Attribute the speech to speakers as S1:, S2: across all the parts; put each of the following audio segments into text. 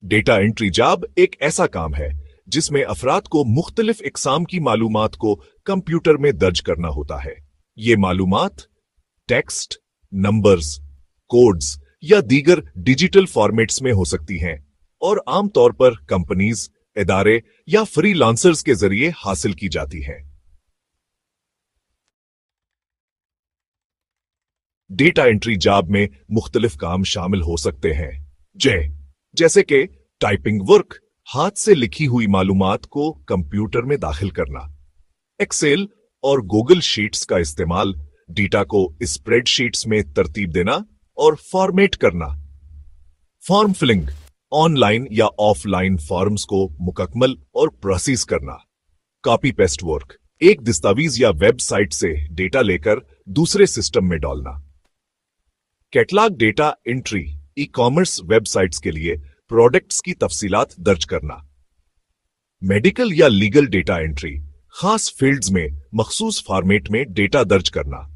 S1: Data entry job एक ऐसा काम है जिसमें अफराद को मुख्तलिफ इकसाम की मालूमात को कंप्यूटर में दर्ज करना होता है। ये मालूमात टेक्स्ट, नंबर्स, कोड्स या दीगर डिजिटल फॉर्मेट्स में हो सकती हैं और आमतौर पर कंपनीज, इदारे या फ्रीलांसर्स के जरिए हासिल की जाती हैं। डेटा एंट्री जॉब में मुख्तलिफ काम शामिल हो सकते हैं जैसे कि टाइपिंग वर्क, हाथ से लिखी हुई मालूमात को कंप्यूटर में दाखिल करना, एक्सेल और गूगल शीट्स का इस्तेमाल, डेटा को स्प्रेडशीट्स में तरतीब देना और फॉर्मेट करना, फॉर्म फिलिंग, ऑनलाइन या ऑफलाइन फॉर्म्स को मुकम्मल और प्रोसेस करना, कॉपी पेस्ट वर्क, एक दस्तावेज या वेबसाइट से डेटा लेकर दूसरे सिस्टम में डालना, catalogue data entry, e commerce websites के लिए प्रोडक्ट्स की तफसीलात दर्ज करना, मेडिकल या लीगल डेटा एंट्री, खास फील्ड्स में मखसूस फॉर्मेट में डेटा दर्ज करना,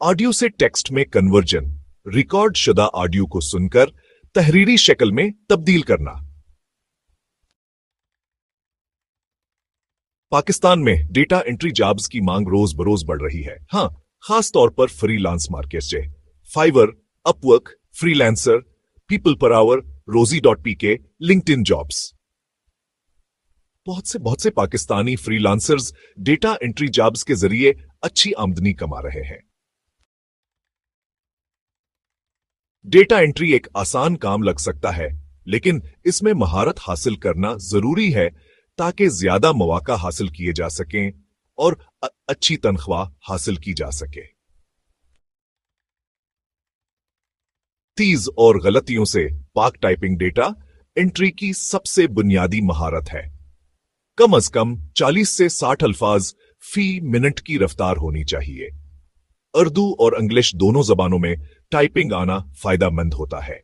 S1: ऑडियो से टेक्स्ट में कन्वर्जन, रिकॉर्ड शुदा ऑडियो को सुनकर तहरीरी शक्ल में तब्दील करना। पाकिस्तान में डेटा एंट्री जॉब्स की मांग रोज बरोज बढ़ रही है। हां, खास तौर पर फ्रीलांस मार्केट से Fiverr, Upwork, freelancer, people per hour, रोजी.pk, लिंक्डइन जॉब्स। बहुत से Pakistani freelancers data entry jobs के जरिए अच्छी आमदनी कमा रहे हैं। डेटा एंट्री एक आसान काम लग सकता है, लेकिन इसमें महारत हासिल करना जरूरी है ताकि ज्यादा मौका हासिल किए जा सकें और अच्छी तनख्वाह हासिल की जा सके। तेज और गलतियों से पाक टाइपिंग डेटा एंट्री की सबसे बुनियादी महारत है। कम से कम 40 से 60 अल्फाज फी मिनट की रफ्तार होनी चाहिए। उर्दू और इंग्लिश दोनों जबानों में टाइपिंग आना फायदेमंद होता है।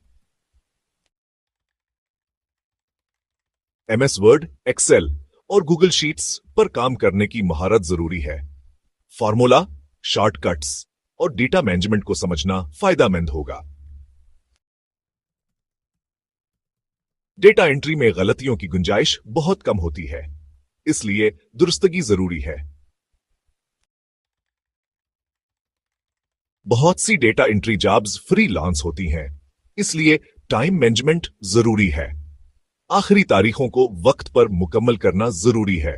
S1: एमएस वर्ड, एक्सेल और गूगल शीट्स पर काम करने की महारत जरूरी है। फार्मूला, शॉर्टकट्स और डेटा मैनेजमेंट को समझना फायदेमंद होगा। डेटा एंट्री में गलतियों की गुंजाइश बहुत कम होती है, इसलिए दुरुस्तगी जरूरी है। बहुत सी डेटा एंट्री जॉब्स फ्रीलांस होती हैं, इसलिए टाइम मैनेजमेंट जरूरी है। आखिरी तारीखों को वक्त पर मुकम्मल करना जरूरी है।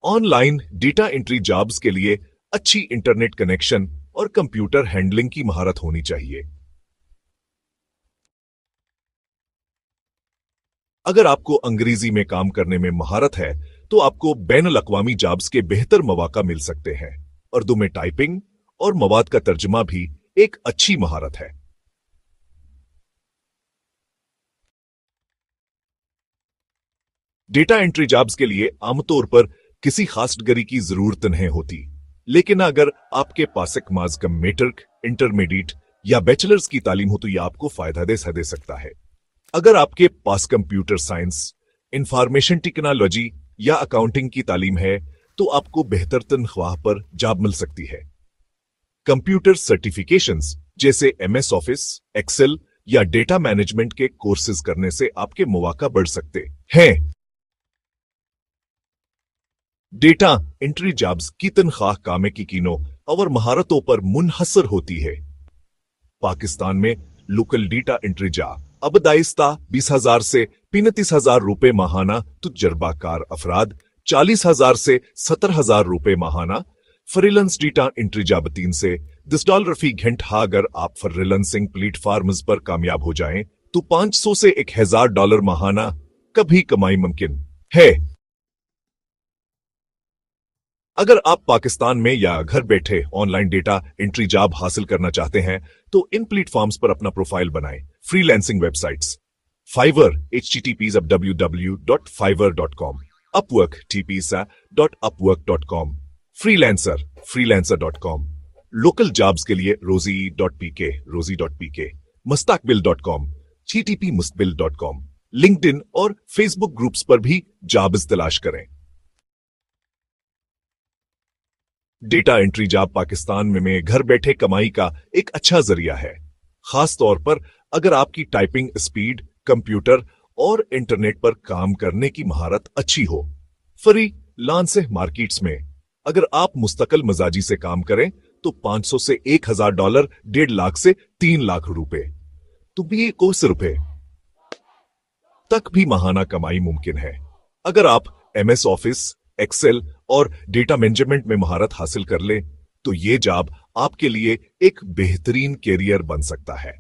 S1: ऑनलाइन डेटा एंट्री जॉब्स के लिए अच्छी इंटरनेट कनेक्शन और कंप्यूटर हैंडलिंग की महारत होनी चाहिए। अगर आपको अंग्रेजी में काम करने में महारत है तो आपको बैनुल अक़वामी जॉब्स के बेहतर मौका मिल सकते हैं। उर्दू में टाइपिंग और मवाद का तर्जुमा भी एक अच्छी महारत है। डेटा एंट्री जॉब्स के लिए आमतौर पर किसी खास डिग्री की जरूरत नहीं होती, लेकिन अगर आपके पास एक कम मैट्रिक, इंटरमीडिएट या बैचलर्स की तालीम हो तो यह आपको फायदा दे सकता है। अगर आपके पास कंप्यूटर साइंस, इंफॉर्मेशन टेक्नोलॉजी या अकाउंटिंग की तालीम है तो आपको बेहतर तनख्वाह पर जॉब मिल सकती है। कंप्यूटर सर्टिफिकेशंस जैसे एमएस ऑफिस, एक्सेल या डेटा मैनेजमेंट के कोर्सेज करने से आपके मौका बढ़ सकते हैं। डेटा एंट्री जॉब्स की तनख्वाह काम की कीनों और महारतों पर मुनहसर होती है। पाकिस्तान में लोकल डेटा एंट्री जॉब अब दाइस्ता 20,000 से 35,000 रुपए माहाना, तजुर्बाकार अफराद 40,000 से 70,000 रुपए माहाना, फ्रीलांस डेटा एंट्री जॉब 3 से $10 फी घंटा। अगर आप फ्रीलांसिंग प्लेटफॉर्म्स पर कामयाब हो जाएं तो 500 से $1,000 माहाना कभी कमाई मुमकिन है। अगर आप पाकिस्तान में या घर बैठे ऑनलाइन डेटा एंट्री जॉब हासिल करना चाहते हैं तो इन प्लेटफॉर्म्स पर अपना प्रोफाइल बनाएं। Freelancing websites: Fiverr https://fiverr.com, Upwork tps://upwork.com, Freelancer freelancer.com, local jobs के लिए rozi.pk, mustaqbil.com, ttp-mustaqbil.com, लिंक्डइन और फेसबुक ग्रुप्स पर भी जॉब्स तलाश करें। डेटा एंट्री जॉब पाकिस्तान में घर बैठे कमाई का एक अच्छा जरिया है, खास तौर पर अगर आपकी टाइपिंग स्पीड कंप्यूटर और इंटरनेट पर काम करने की महारत अच्छी हो। फ्री लांस मार्केट्स में अगर आप मुस्तकिल मिजाजी से काम करें तो 500 से $1000, 1.5 लाख से 3 लाख रुपए, तो भी कोस रुपए तक भी महाना कमाई मुमकिन है। अगर आप MS ऑफिस, एक्सेल और डेटा मैनेजमेंट में महारत हासिल कर ले तो ये जॉब आपके लिए एक बेहतरीन कैरियर बन सकता है।